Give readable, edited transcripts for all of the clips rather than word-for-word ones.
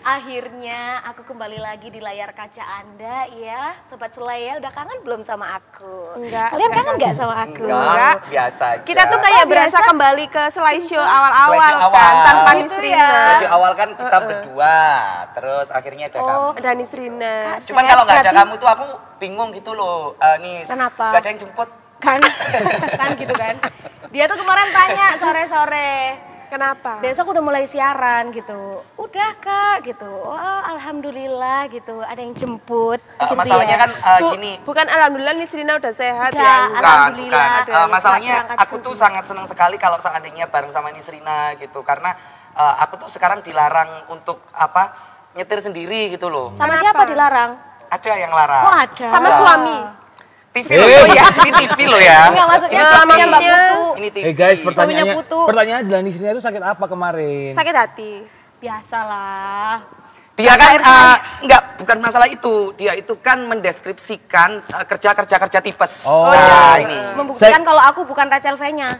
Akhirnya aku kembali lagi di layar kaca Anda ya. Sobat Selaya udah kangen belum sama aku? Enggak. Kalian kangen gak sama aku? Enggak, biasa aja. Kita tuh kayak berasa kembali ke slideshow awal-awal kan, tanpa Gitu Nisrina. ya. Sesi awal kan kita berdua, terus akhirnya ada kamu. Ada Nisrina. Cuman kalau nggak ada kamu tuh aku bingung gitu loh, nih. Kenapa? Gak ada yang jemput. Kan gitu kan. Dia tuh kemarin tanya sore-sore. Kenapa? Besok udah mulai siaran gitu. Udah Kak gitu. Oh, alhamdulillah gitu. Ada yang jemput. Gitu Masalahnya ya. kan gini. Bukan alhamdulillah Nisrina udah sehat Ya, ya. alhamdulillah. Bukan. Masalahnya berangkat aku tuh sangat senang sekali kalau seandainya bareng sama Nisrina gitu. Karena aku tuh sekarang dilarang untuk nyetir sendiri gitu loh. Sama Kenapa? siapa dilarang? Ada yang larang. Oh ada. Sama suami. TV loh ya, ini TV loh ya. Enggak maksudnya Ini suaminya Mbak TV. Putu. Ini TV. Guys, Suaminya Putu. pertanyaannya adalah Nisrina itu sakit apa kemarin? Sakit hati. Biasalah. Dia kan enggak, bukan masalah itu. Dia itu kan mendeskripsikan kerja tipes. Oh. Nah, ini. Membuktikan kalau aku bukan Rachel V-nya.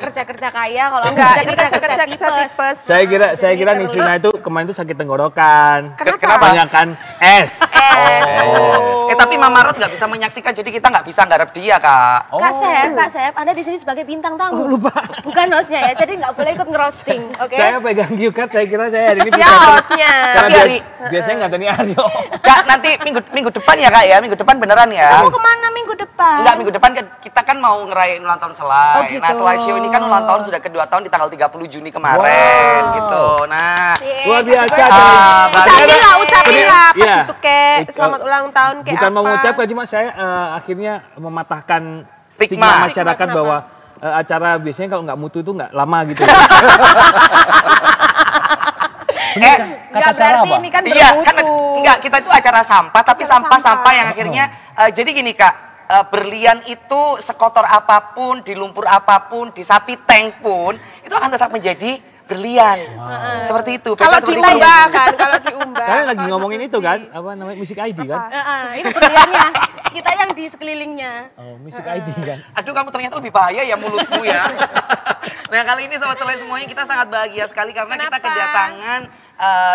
Kerja kaya kalau Enggak, ini kerja kerja tipes. Saya kira Nisrina itu kemarin itu sakit tenggorokan. Kenapa? Kebanyakan es. Tapi Mama Rod nggak bisa menyaksikan, jadi kita nggak bisa nggarap dia, Kak. Kak Sep, Anda di sini sebagai bintang tamu. lupa. Bukan hostnya ya, jadi nggak boleh ikut ngerosting, oke? Saya pegang cue card, saya kira saya hari ini Ya bisa. hostnya. Tapi hari- biasanya nggak Tani Aryo. Kak, nanti minggu depan ya, Kak ya. Minggu depan beneran ya. Kamu kemana minggu depan? Enggak, minggu depan kita kan mau ngerayain ulang tahun Selai. Oh, gitu. Nah, Selai Show ini kan ulang tahun sudah kedua tahun di tanggal 30 Juni kemarin gitu. Nah, Luar biasa. Ucapin lah, apa Iya. gitu kek. Selamat ulang tahun kek Bukan apa. mau mengucapkan, cuma saya akhirnya mematahkan Stigma. stigma masyarakat Stigma bahwa acara biasanya kalau nggak mutu itu nggak lama gitu. Nggak berarti ini kan iya, bermutu. kan enggak, kita itu acara sampah, tapi sampah-sampah yang akhirnya jadi gini, Kak. Berlian itu sekotor apapun, di lumpur apapun, di sapi tank pun, itu akan tetap menjadi berlian. Seperti itu. Kalau Seperti diumbah kan, kalau diumbah. Kalian lagi kalau ngomongin dicuci. itu kan, apa namanya, Music ID kan? Ini berliannya, kita yang di sekelilingnya. Oh, Music ID kan. Aduh, kamu ternyata lebih bahaya ya mulutmu ya. Nah, kali ini Sobat Selai semuanya kita sangat bahagia sekali karena kita Kenapa? kedatangan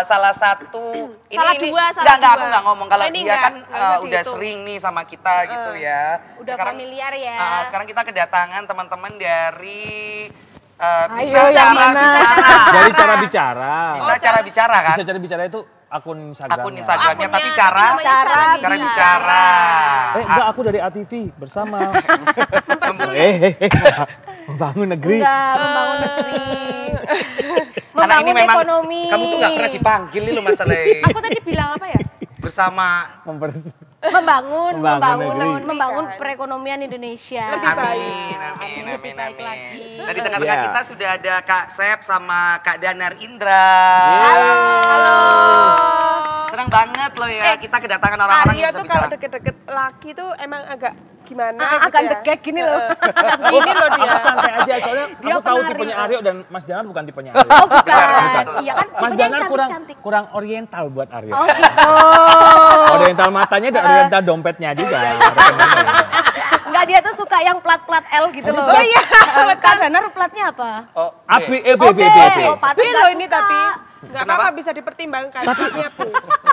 salah satu Salah ini dua, enggak, dua. aku nggak ngomong kalau Oh, ini dia enggak, kan nggak usah udah dihitung. sering nih sama kita gitu ya. Udah familiar ya. Sekarang kita kedatangan teman-teman dari Ayo, bisa yang cara mana? bicara. Dari cara bicara. Bisa cara bicara kan? Bisa cara bicara itu akun Instagramnya. Akun Instagramnya, Akunnya, tapi cara tapi namanya cara bicara. Enggak, aku dari ATV bersama. Membangun negeri. Enggak, membangun negeri. Anak ini Membangun memang ekonomi. kamu tuh nggak pernah dipanggil nih lo Mas Selai. Aku tadi bilang apa ya? Bersama Membangun negeri. membangun perekonomian Indonesia. Lebih baik. Amin. Lebih baik lagi. Nah, di tengah-tengah Iya. kita sudah ada Kak Sep sama Kak Danar Indra. Halo. Senang banget loh ya, kita kedatangan orang-orang Aryo yang tuh bisa kalau bicara. deket-deket laki tuh emang agak gimana Agak gitu ya. degek gini loh. Gini loh dia. Aku santai aja, soalnya Dia aku tahu penari. tipenya Aryo dan Mas Danar bukan tipenya Aryo. Oh bukan. Betul. Iya kan Mas tipenya Danar cantik-cantik. kurang oriental buat Aryo. Oh gitu. Oriental matanya dan oriental dompetnya juga. Enggak, dia tuh suka yang plat-plat L gitu loh. Oh iya, Kak Danar platnya apa? Oh, Api, Oh, B. Oh, Tapi pantes loh nggak ini suka. tapi nggak Kenapa? apa-apa bisa dipertimbangkan. Tapi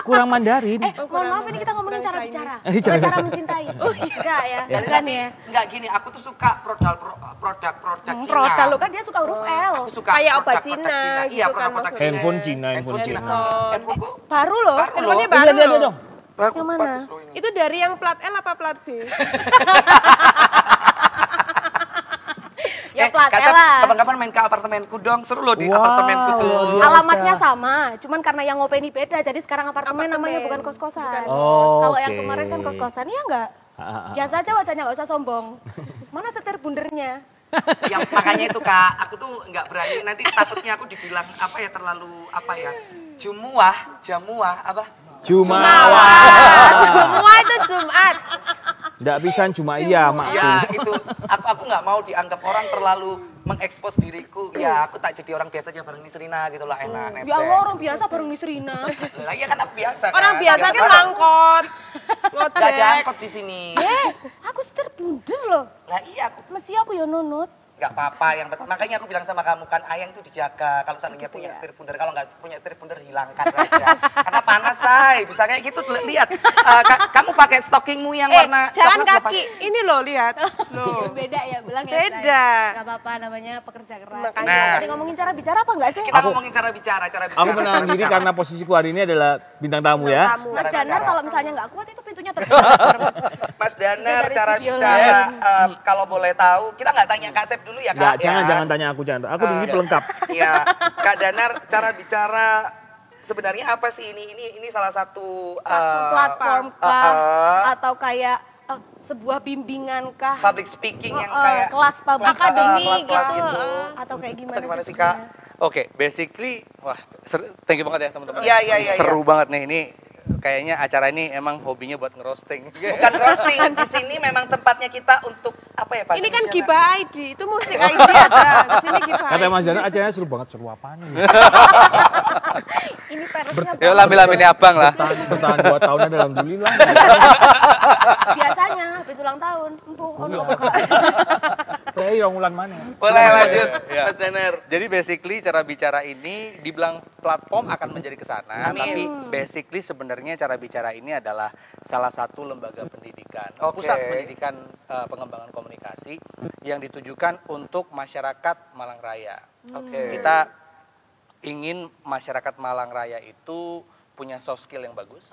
kurang Mandarin. Mohon maaf ini kita ngomongin cara bicara. Eh, Bukan cara- cara mencintai. Enggak ya, dan bukan tapi ya. enggak gini, aku tuh suka produk Cina. Produk lo kan dia suka huruf L. Aku suka Kayak obat produk-produk Cina Iya, gitu kan produk-produk maksudnya. Cina. Handphone Cina, handphone Cina. Handphoneku Baru loh. baru loh. Handphonenya Iya, baru iya, iya loh. dong. Baru Yang mana? bagus loh ini. Itu dari yang plat L apa plat B? Ya plat Kak L Sep, lah. kapan-kapan main ke apartemenku dong, seru loh di Wow, apartemenku tuh. luar biasa. Alamatnya sama, cuman karena yang ngopeni beda, jadi sekarang apartemen namanya bukan kos-kosan. Oh, Kalau yang oke. kemarin kan kos-kosan, iya enggak? Biasa aja wajahnya, nggak usah sombong. Mana setir bundernya? Yang makanya itu Kak, aku tuh nggak berani, nanti takutnya aku dibilang apa ya, terlalu apa ya, jamuah apa? Jumawa. Semua itu Jumat. Nggak bisa cuma iya, makku. Ya itu, aku nggak mau dianggap orang terlalu mengekspos diriku. Ya aku tak jadi orang biasa aja bareng Nisrina gitu lah, enak. Ya Allah, orang biasa bareng Nisrina. Lah iya kan aku biasa kan. Orang biasa kan ngangkot, Gak ada ngojek. angkot di sini. Aku setir bunder loh. Lah iya aku Mesti aku ya nunut. nggak apa-apa, yang penting makanya aku bilang sama kamu kan ayang tuh dijaga kalau seandainya punya setir bundar, kalau nggak punya setir bundar dihilangkan saja. Karena panas, say. Bisa kayak gitu, lihat. Kamu pakai stockingmu yang warna jangan coklat kaki. Ini loh, lihat. Loh. Beda ya, bilang ya. Beda. Gak apa-apa, namanya pekerja keras. Nah. Tadi ngomongin cara bicara apa enggak sih? Kita ngomongin cara bicara. Aku menahan diri karena posisiku hari ini adalah bintang tamu ya. Mas Danar kalau misalnya nggak kuat itu pintunya terbuka. Mas Danar, Dari cara studio bicara, Yes. kalau boleh tahu, kita nggak tanya Kak Sep dulu ya Kak? Enggak, ya? jangan tanya aku, jangan. Aku di sini pelengkap. Iya, Kak Danar, cara bicara sebenarnya apa sih ini salah satu Platform kah? Atau kayak sebuah bimbingan kah? public speaking yang kayak kelas public akademi kelas gitu. gitu. Atau kayak Atau gimana gimana sih sih Kak? sebenarnya? Oke, basically, wah, thank you banget ya teman-teman. Iya. Seru banget nih ini. Kayaknya acara ini emang hobinya buat ngerosting. Bukan roasting, di sini memang tempatnya kita untuk apa ya Pak? Ini kan Gibah ID, itu musik ID ada. Di sini Gibah Kata ID. Mas Danar acaranya seru banget, seru apaan ini? Ini persnya Yuk lambi-lambini abang lah. Bertahan 2 tahun ada alhamdulillah. biasanya habis ulang tahun. Empuh, ono apa Kak? Kayak yang ulan mana? Boleh lanjut, Iya. Mas Danar. Jadi basically cara bicara ini dibilang platform akan menjadi kesana, Amin. tapi basically sebenarnya cara bicara ini adalah salah satu lembaga pendidikan, Oke. pusat pendidikan pengembangan komunikasi yang ditujukan untuk masyarakat Malang Raya. Oke. Kita ingin masyarakat Malang Raya itu punya soft skill yang bagus,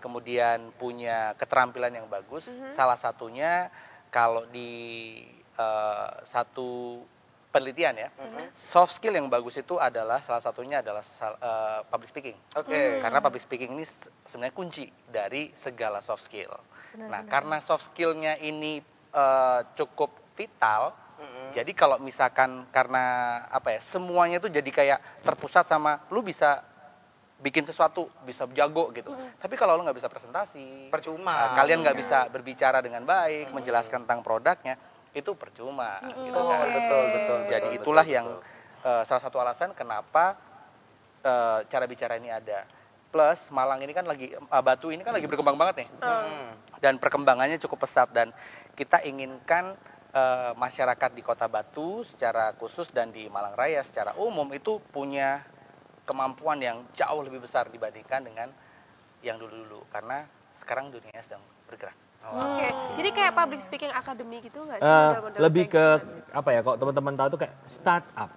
kemudian punya keterampilan yang bagus. Salah satunya kalau di satu penelitian ya, soft skill yang bagus itu adalah salah satunya adalah public speaking. Oke. Karena public speaking ini sebenarnya kunci dari segala soft skill. Nah, karena soft skillnya ini cukup vital, jadi kalau misalkan karena apa ya, semuanya itu jadi kayak terpusat sama lu bisa bikin sesuatu, bisa jago gitu. Tapi kalau lu nggak bisa presentasi, Percuma. kalian nggak bisa berbicara dengan baik, menjelaskan tentang produknya, itu percuma gitu kan. Betul. Jadi itulah yang salah satu alasan kenapa cara bicara ini ada. Plus Malang ini kan lagi Batu ini kan lagi berkembang banget nih. Dan perkembangannya cukup pesat dan kita inginkan masyarakat di Kota Batu secara khusus dan di Malang Raya secara umum itu punya kemampuan yang jauh lebih besar dibandingkan dengan yang dulu-dulu karena sekarang dunia sedang bergerak. Oke, jadi kayak public speaking academy gitu nggak sih? Model-model Lebih kayak ke gitu nggak sih? apa ya? Kalau teman-teman tahu tuh kayak startup.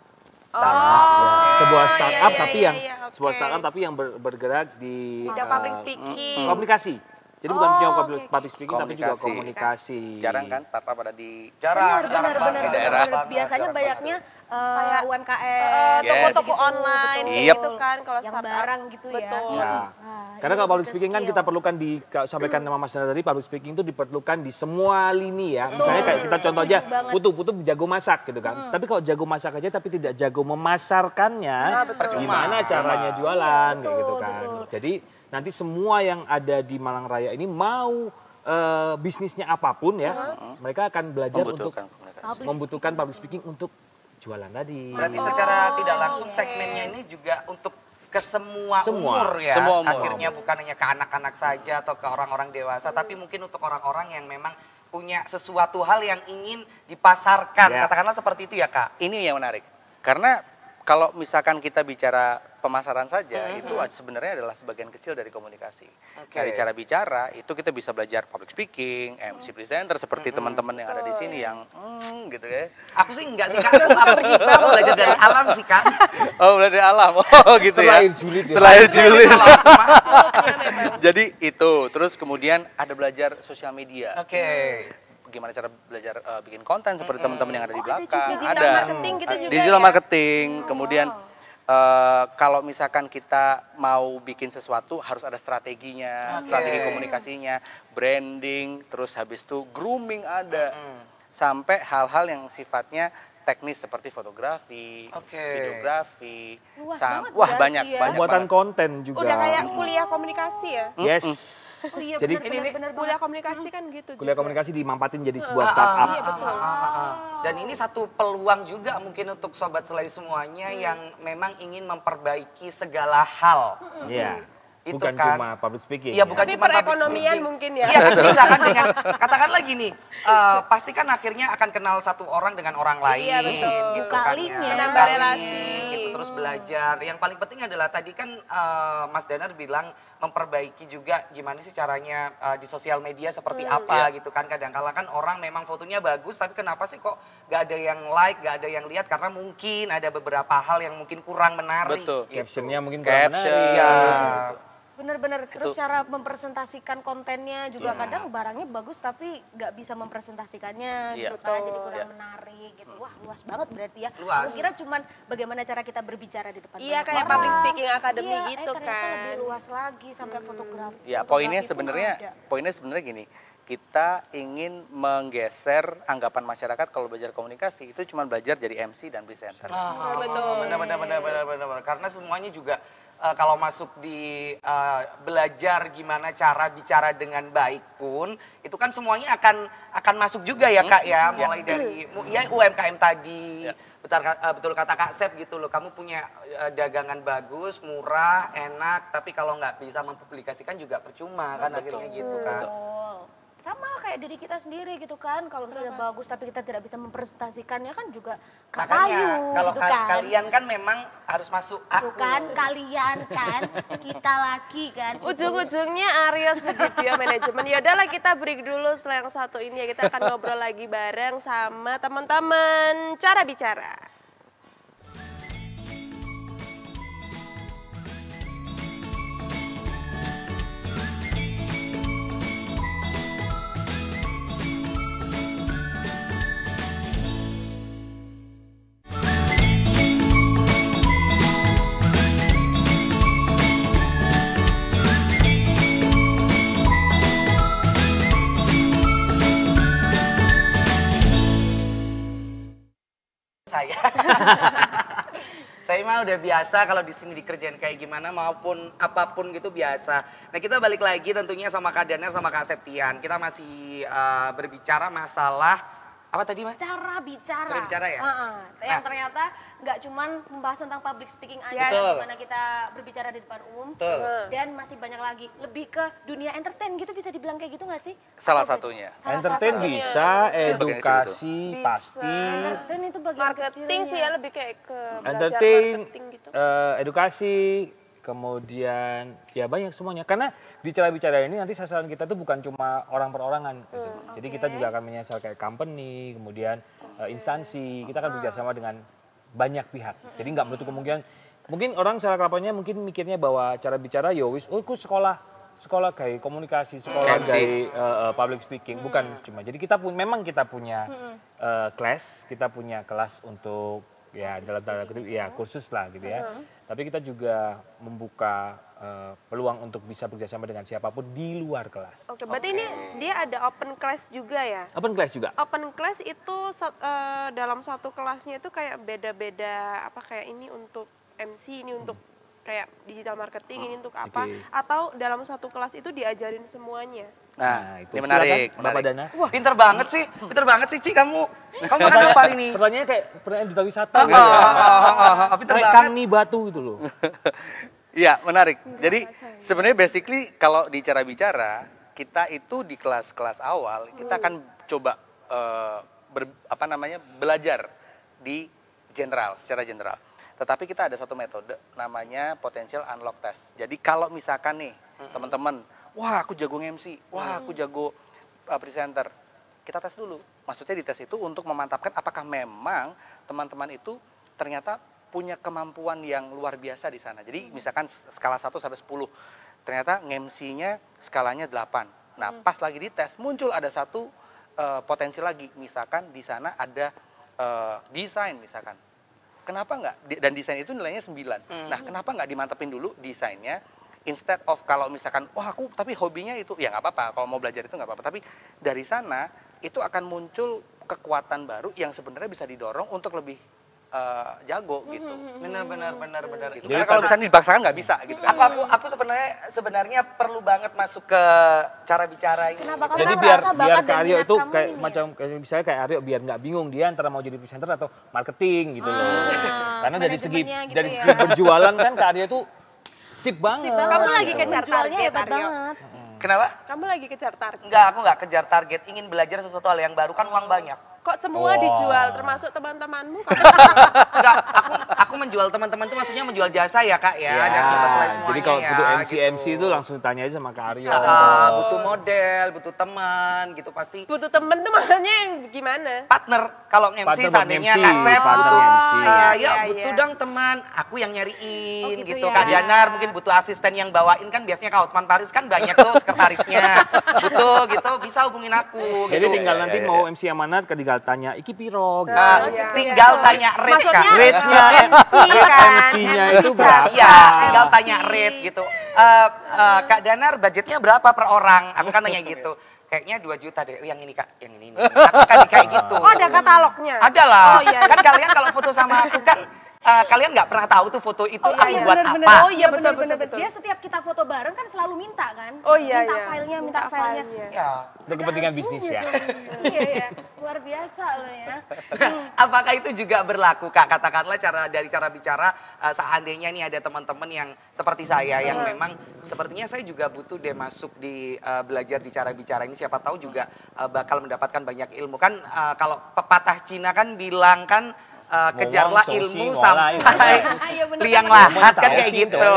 Oh, Sebuah startup iya, tapi iya, yang iya, sebuah oke. startup tapi yang bergerak di Bidang public speaking. komunikasi. Jadi bukan cuma oke, public speaking tapi juga Komunikasi. komunikasi. Jarang kan startup ada di Jarang Benar. banget. daerah. Biasanya Jarang banyaknya Kayak, UMKM, toko-toko gitu, online betul. kayak gitu kan kalau Yang startup. barang gitu ya. Betul. Ya. Nah, Karena ini kalau public butuh speaking kan skill. kita perlukan sampaikan nama Mas Nanda tadi, public speaking itu diperlukan di semua lini ya. Misalnya kayak kita contoh aja, Setuju banget. Putu jago masak gitu kan. Tapi kalau jago masak aja tapi tidak jago memasarkannya, gimana caranya jualan kayak gitu kan. Jadi nanti semua yang ada di Malang Raya ini mau bisnisnya apapun ya, mereka akan belajar untuk membutuhkan komunikasi. membutuhkan public speaking untuk jualan tadi. Berarti secara tidak langsung segmennya ini juga untuk ke semua umur ya. Semua umur. Akhirnya bukan hanya ke anak-anak saja atau ke orang-orang dewasa, tapi mungkin untuk orang-orang yang memang punya sesuatu hal yang ingin dipasarkan. Ya. Katakanlah seperti itu ya Kak. Ini yang menarik. Karena kalau misalkan kita bicara pemasaran saja, itu sebenarnya adalah sebagian kecil dari komunikasi. Oke. Dari cara bicara, itu kita bisa belajar public speaking, MC presenter, seperti teman-teman yang ada di sini yang gitu ya. Aku sih enggak sih Kak, aku belajar dari alam sih Kak. Oh, belajar alam. Oh, gitu ya. Terlahir julid ya. Terlahir julid. Kalau aku mah, Jadi itu, terus kemudian ada belajar sosial media. Oke. Gimana cara belajar bikin konten seperti teman-teman yang ada di belakang. Digital Ada marketing gitu juga digital ya? marketing. Kemudian kalau misalkan kita mau bikin sesuatu harus ada strateginya, strategi komunikasinya, branding, terus habis itu grooming ada. Sampai hal-hal yang sifatnya teknis seperti fotografi, Oke. videografi, Luas banget wah berarti banyak, ya. banyak Pembuatan banget. konten juga. Udah kayak kuliah komunikasi ya? Yes. Oh iya Jadi- benar-benar Kuliah komunikasi kan gitu Kuliah juga. komunikasi dimampatin jadi sebuah startup. Iya betul. Dan ini satu peluang juga mungkin untuk sobat selai semuanya yang memang ingin memperbaiki segala hal. Iya. Itu Bukan kan. cuma public speaking. Iya, ya. bukan Tapi cuma public perekonomian speaking. mungkin ya. Iya, misalkan dengan katakanlah gini, pasti kan akhirnya akan kenal satu orang dengan orang lain, Iya, betul. gitu Buka kan linknya. ya. Menambah Buka relasi. link, gitu. terus belajar. Yang paling penting adalah tadi kan Mas Danar bilang memperbaiki juga gimana sih caranya di sosial media seperti apa gitu kan. Kadang-kala kan orang memang fotonya bagus tapi kenapa sih kok gak ada yang like, gak ada yang lihat karena mungkin ada beberapa hal yang mungkin kurang menarik. Betul. Gitu. Captionnya mungkin kurang Caption. menarik. Iya. Bener-bener, terus cara mempresentasikan kontennya juga kadang barangnya bagus tapi nggak bisa mempresentasikannya gitu kan, jadi kurang menarik gitu. Wah luas banget berarti ya. Luas. Aku kira cuman bagaimana cara kita berbicara di depan Iya, banyak kayak orang. public speaking academy Iya, gitu ternyata kan. lebih luas lagi sampai fotografi. Ya, poinnya sebenarnya gini. Kita ingin menggeser anggapan masyarakat kalau belajar komunikasi itu cuma belajar jadi MC dan presenter. Betul. Benar. Karena semuanya juga kalau masuk di belajar gimana cara bicara dengan baik pun itu kan semuanya akan masuk juga ya Kak ya, mulai dari ya UMKM tadi. Betul kata Kak Sep gitu loh, kamu punya dagangan bagus, murah, enak, tapi kalau nggak bisa mempublikasikan juga percuma kan akhirnya gitu kan. Betul. Sama kayak diri kita sendiri gitu kan, kalau misalnya bagus tapi kita tidak bisa mempresentasikannya kan juga Makanya kayu kalau gitu kan. kalian kan memang harus masuk aku. Bukan kalian kan, kita lagi kan. Ujung-ujungnya Aryo Sudibyo manajemen. Ya udahlah kita break dulu setelah yang satu ini ya, kita akan ngobrol lagi bareng sama teman-teman cara bicara. Saya mah udah biasa kalau di sini dikerjain kayak gimana maupun apapun gitu biasa. Nah kita balik lagi tentunya sama Kak Danar sama Kak Septian. Kita masih berbicara masalah apa tadi Mas? Cara bicara. Cara bicara ya? Yang ternyata nggak cuman membahas tentang public speaking aja, Betul. gimana kita berbicara di depan umum. Betul. Dan masih banyak lagi, lebih ke dunia entertain gitu, bisa dibilang kayak gitu nggak sih? Salah satunya. Salah Entertain satunya. bisa, Kecil bagian kecil edukasi Bisa. pasti. Entertain itu bagian Marketing sih ya, lebih kayak ke belajar Entertain, marketing gitu. edukasi, kemudian ya banyak semuanya. Karena di cara bicara ini nanti sasaran kita tuh bukan cuma orang perorangan gitu. Jadi kita juga akan menyasar kayak company, kemudian instansi. Kita akan bekerjasama dengan banyak pihak. Jadi nggak menutup kemungkinan. Mungkin orang secara kelapanya mungkin mikirnya bahwa cara bicara ya wis, oh aku sekolah kayak komunikasi, sekolah MC. kayak public speaking, bukan cuma. Jadi kita memang kita punya kita punya kelas untuk ya dalam tanda kutip ya kursus lah gitu ya. Tapi kita juga membuka peluang untuk bisa bekerjasama dengan siapapun di luar kelas. Oke, berarti ini dia ada open class juga ya? Open class juga. Open class itu dalam satu kelasnya itu kayak beda-beda, apa kayak ini untuk MC, ini untuk kayak digital marketing, ini untuk apa? Oke. Atau dalam satu kelas itu diajarin semuanya? Nah, itu ini menarik. silakan, Bapak Dana. Wah, pinter banget sih Ci kamu. Kamu pernah apa ini? Pertanyaannya kayak pertanyaan duta wisata Oh, gitu. pinter Kayak banget. Kang nih batu gitu loh. Iya, menarik. Jadi sebenarnya basically kalau di cara bicara, kita itu di kelas-kelas awal kita akan coba belajar di secara general. Tetapi kita ada satu metode namanya potential unlock test. Jadi kalau misalkan nih teman-teman, wah aku jago MC, wah aku jago presenter, kita tes dulu. Maksudnya di tes itu untuk memantapkan apakah memang teman-teman itu ternyata punya kemampuan yang luar biasa di sana. Jadi misalkan skala 1 sampai 10, ternyata MC-nya skalanya 8. Nah, pas lagi di tes muncul ada satu potensi lagi. Misalkan di sana ada desain misalkan. Kenapa enggak? Dan desain itu nilainya 9. Nah, kenapa enggak dimantepin dulu desainnya? Instead of kalau misalkan, wah aku tapi hobinya itu, ya nggak apa-apa. Kalau mau belajar itu nggak apa-apa. Tapi dari sana itu akan muncul kekuatan baru yang sebenarnya bisa didorong untuk lebih jago gitu. Benar. Gitu. Karena kalau misalnya dipaksakan nggak bisa gitu kan. Aku sebenarnya perlu banget masuk ke cara bicara ini. Kenapa kamu Jadi merasa biar bakat Kak dan Aryo minat itu kamu kayak ini ya? macam misalnya kayak Aryo biar nggak bingung dia antara mau jadi presenter atau marketing gitu loh. Karena dari segi manajemennya gitu dari ya. segi berjualan kan Kak Aryo itu sip banget. Kamu lagi gitu. kejar Jualnya target, hebat Aryo. banget. Kenapa? Kamu lagi kejar target. Enggak, aku nggak kejar target. Ingin belajar sesuatu hal yang baru kan uang banyak. Kok semua Wah. dijual, termasuk teman-temanmu? Enggak, aku aku menjual teman-teman tuh maksudnya menjual jasa ya Kak ya, Ya, dan sobat selai semuanya jadi kalau ya, butuh MC gitu. itu langsung tanya aja sama Kak Aryo. Butuh model, butuh teman gitu pasti. Butuh temen tuh maksudnya yang gimana? Partner, kalau MC Partner buat seandainya MC, Kak Sep partner butuh, MC. ya Iya, butuh iya. dong teman, aku yang nyariin Oh, gitu gitu. ya. Kak Danar mungkin butuh asisten yang bawain kan biasanya Kak Hotman Paris kan banyak tuh sekretarisnya. Butuh gitu, bisa hubungin aku. Jadi gitu. tinggal nanti mau MC yang mana tinggal tanya, iki piro gitu. Iya. Tinggal tanya rate Kak. Maksudnya Rate-nya, MC kan, MC-nya MC itu jasa, berapa? Iya, tinggal MC. tanya rate gitu. Kak Danar budgetnya berapa per orang? Aku kan tanya gitu. Kayaknya 2 juta deh. Yang ini Kak, yang ini. Aku kan kayak gitu. Oh, ada katalognya? Ada lah. Oh, iya. Kan kalian kalau foto sama aku kan kalian nggak pernah tahu tuh foto itu aku iya. buat Bener-bener. apa. Oh iya, betul, Bener-bener. betul, betul. Dia setiap kita foto bareng kan selalu minta kan? Oh iya, minta iya. filenya, minta Minta filenya. filenya. Ya. Untuk kepentingan bisnis ya. Iya ya, luar biasa loh ya. Apakah itu juga berlaku Kak? Katakanlah dari cara bicara seandainya nih ada teman-teman yang seperti saya yang memang sepertinya saya juga butuh deh masuk di belajar di cara bicara ini, siapa tahu juga bakal mendapatkan banyak ilmu kan. Kalau pepatah Cina kan bilang kan kejarlah Ngomong, ilmu sosi, sampai Iya, bener. liang lahat kan Ngomong kayak tahu sih, gitu.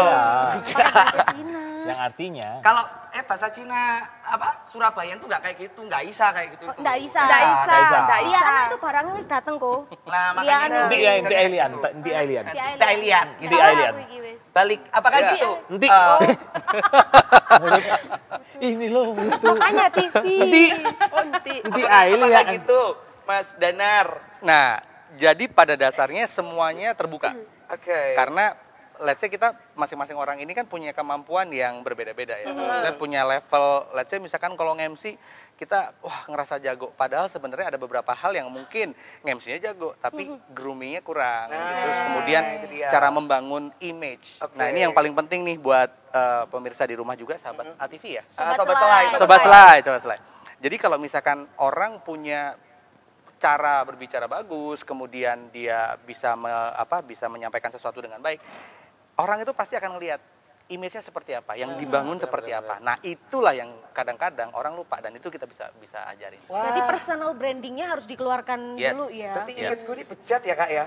Pakai bahasa Cina. Yang artinya Kalau bahasa Cina apa Surabaya tuh nggak kayak gitu, nggak bisa kayak gitu. Oh, itu. nggak bisa. Nggak bisa, Nggak bisa. nggak Iya, bisa. anak itu barangnya wis dateng kok. Nah, Iya, makanya anu. nanti ya nanti alien, nanti alien. Kita lihat Iya, gitu. alien. Balik apakah Ya. gitu? Nanti. Ini loh itu. Makanya TV. Nanti. Oh, nanti. Nanti Apakah alien. gitu, Mas Danar? Nah, jadi pada dasarnya semuanya terbuka. Oke. Karena let's say kita masing-masing orang ini kan punya kemampuan yang berbeda-beda ya. Saya punya level, let's say misalkan kalau nge-MC kita wah ngerasa jago. Padahal sebenarnya ada beberapa hal yang mungkin nge-MC-nya jago, tapi groomingnya kurang. Terus kemudian itu dia. cara membangun image. Oke. Nah ini yang paling penting nih buat pemirsa di rumah juga, sahabat ATV ya. Sobat Selai. Sobat Selai, Sobat Selai. Jadi kalau misalkan orang punya cara berbicara bagus, kemudian dia bisa bisa menyampaikan sesuatu dengan baik, orang itu pasti akan melihat image-nya seperti apa, yang dibangun seperti apa. Nah, itulah yang kadang-kadang orang lupa dan itu kita bisa ajarin. Berarti personal brandingnya harus dikeluarkan Yes. dulu ya. Berarti image gue ini bejat ya Kak ya?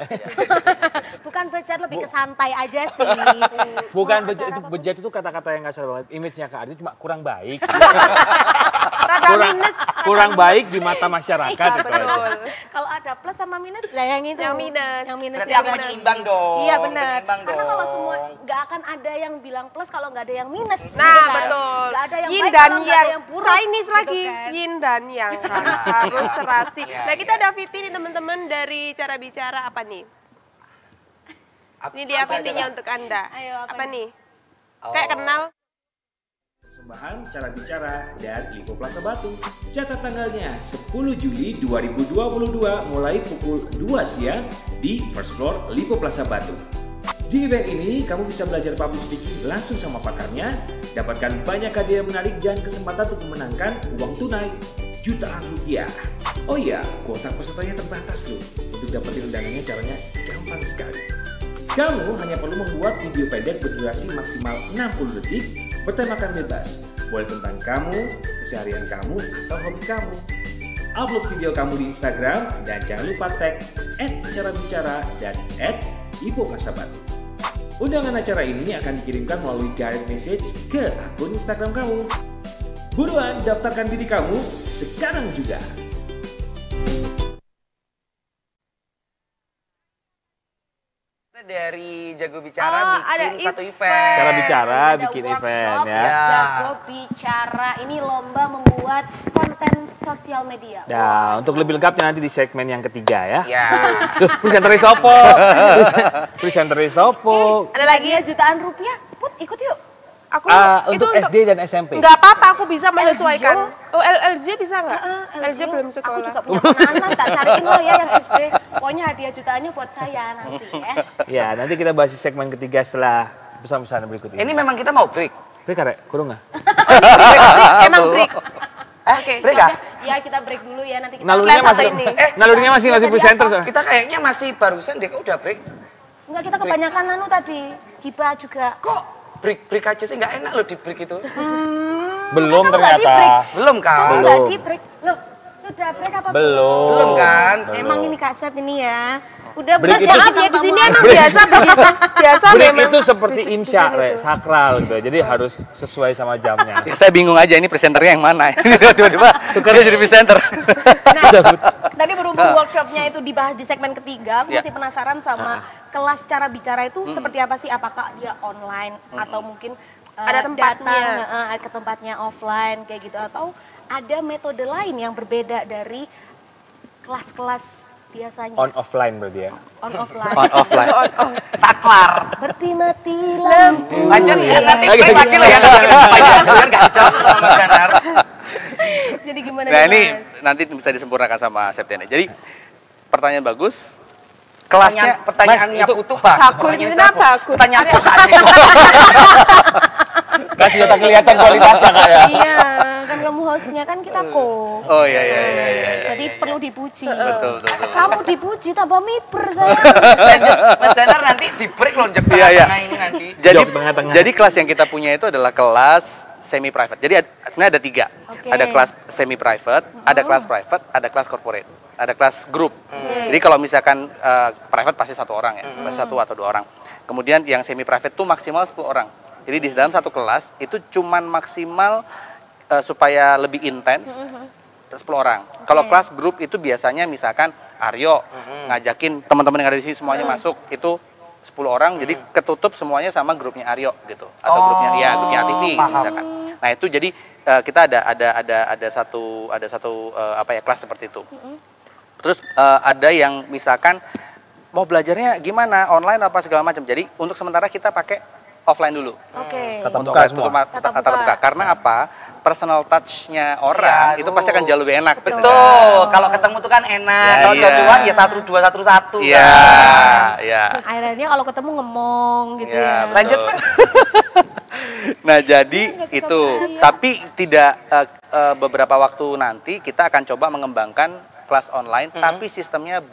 Bukan bejat, lebih ke santai aja sih. Bukan Mau bejat, acara itu apapun. bejat itu kata-kata yang kasar banget. Image-nya Kak Adi cuma kurang baik. Rada kurang, minus. kurang baik di mata masyarakat Iya, itu aja. betul. Kalau ada plus sama minus, lah yang itu. Yang minus. Yang minus. Berarti yang aku minus. menyeimbang dong. Iya benar. Menyeimbang Karena kalau dong. semua nggak akan ada yang bilang plus kalau nggak ada yang minus. Nah, gitu kan. betul. Nggak ada yang Yin baik dan kalau nggak yang. ada yang buruk. Chinese gitu lagi. kan. Yin dan yang kan. Harus serasi. Iya, Nah, kita iya. ada Viti nih teman-teman dari cara bicara apa nih? Ini dia Apa Vitinya aja, untuk Anda. Ayo, apa Apa nih? nih? Kayak kenal. Persembahan Cara Bicara dan Lipo Plaza Batu. Catat tanggalnya 10 Juli 2022 mulai pukul 2 siang di First Floor Lipo Plaza Batu. Di event ini kamu bisa belajar public speaking langsung sama pakarnya, dapatkan banyak hadiah menarik dan kesempatan untuk memenangkan uang tunai jutaan rupiah. Oh iya, kuota pesertanya terbatas loh. Untuk dapetin undangannya caranya gampang sekali. Kamu hanya perlu membuat video pendek berdurasi maksimal 60 detik bertemakan bebas. Boleh tentang kamu, keseharian kamu, atau hobi kamu. Upload video kamu di Instagram dan jangan lupa tag @carabicara dan @lipoplazabatu. Undangan acara ini akan dikirimkan melalui direct message ke akun Instagram kamu. Buruan daftarkan diri kamu sekarang juga. Dari Jago Bicara ada bikin satu event. event. Cara bicara Ada bikin workshop, event ya. Ya. Jago bicara. Ini lomba membuat konten sosial media. Nah, untuk lebih lengkapnya nanti di segmen yang ketiga ya. Ya. Tuh, presenteri Sopo. Presenteri Sopo. Ada lagi Hadiah jutaan rupiah. Put, ikut yuk. Aku Untuk SD dan SMP. Enggak apa-apa, aku bisa menyesuaikan. LZO? Oh, LZ bisa nggak? LZ belum Aku sekolah. juga punya anak, tak cariin lo ya yang SD. Pokoknya hadiah jutaannya buat saya nanti ya. Ya, nanti kita bahas di segmen ketiga setelah pesan-pesan berikut ini. Ini memang kita mau break. Break karek, kurung nggak? Emang break. Oke. Break ah? Ya kita break dulu ya, nanti kita Nalurinya Kelas masih, apa ini? nalurinya masih presenter soalnya. Kita kayaknya masih barusan deh, kok udah break. Enggak, kita kebanyakan anu tadi. Gibah juga. Kok break aja sih nggak enak loh di break itu. Belum Kamu nggak di break? ternyata. Belum kan? Kamu Belum. nggak di break? Loh, sudah break apa Belum. Belum kan? Emang ini Kak Sep ini ya. Udah Break belas ya itu- ya di sini Emang biasa begitu. Biasa Break memang itu seperti fisik di insya, sini Re, tuh. sakral gitu. Jadi harus sesuai sama jamnya. Ya, saya bingung aja ini presenternya yang mana. Tiba-tiba dia jadi presenter. Nah, tadi berhubung workshopnya itu dibahas di segmen ketiga, aku Ya. masih penasaran sama kelas cara bicara itu seperti apa sih? Apakah dia online atau mungkin Ada tempatnya. datang ke tempatnya offline kayak gitu, atau ada metode lain yang berbeda dari kelas-kelas biasanya On offline berarti ya. on offline? On offline. Saklar. Seperti mati lampu. Lanjut ya, nanti Oke. break lagi lah ya kalau kita panjang. Biar nggak dijawab sama Mas Danar. Jadi gimana Nah nih, ini Mas? nanti bisa disempurnakan sama Septiana. Jadi pertanyaan bagus. Kelasnya Pertanyaannya itu- Putu bagus. Bagus, Pertanyaan kenapa saya bagus? Pertanyaan Putu ada. Kan sudah tak kelihatan kualitasnya Kak ya. Iya, kan kamu hostnya kan kita ko. Oh iya iya iya iya. Jadi perlu dipuji. Betul betul. betul. Kamu dipuji tambah miper saya. Lanjut, Mas Danar nanti di break loh, jek Iya, iya. tengah ini nanti. Jadi Jok tengah-tengah. jadi kelas yang kita punya itu adalah kelas semi private. Jadi sebenarnya ada 3. Oke. Ada kelas semi private, ada kelas private, ada kelas corporate, ada kelas grup. Jadi kalau misalkan private pasti 1 orang ya, pasti 1 atau 2 orang. Kemudian yang semi private tuh maksimal 10 orang. Jadi di dalam satu kelas itu cuman maksimal supaya lebih intens 10 orang. Kalau kelas grup itu biasanya misalkan Aryo ngajakin teman-teman yang ada di sini semuanya masuk, itu 10 orang, jadi ketutup semuanya sama grupnya Aryo gitu, atau grupnya grupnya TV paham. misalkan. Nah itu jadi kita ada satu kelas seperti itu. Terus ada yang misalkan mau belajarnya gimana, online apa segala macam. Jadi untuk sementara kita pakai offline dulu. Oke. Tatap Untuk muka kelas semua. tatap muka. Karena apa? Personal touch-nya orang Iya, itu pasti akan jauh lebih enak. Betul, kalau ketemu tuh kan enak. Ya, Kalau iya. jauh-jauhan ya 1-2-1-1 Iya, kan. iya. Akhirnya kalau ketemu ngemong gitu Iya, ya. betul. Lanjut, Mas. Nah jadi Nggak suka itu, bahaya. tapi tidak beberapa waktu nanti kita akan coba mengembangkan kelas online, tapi sistemnya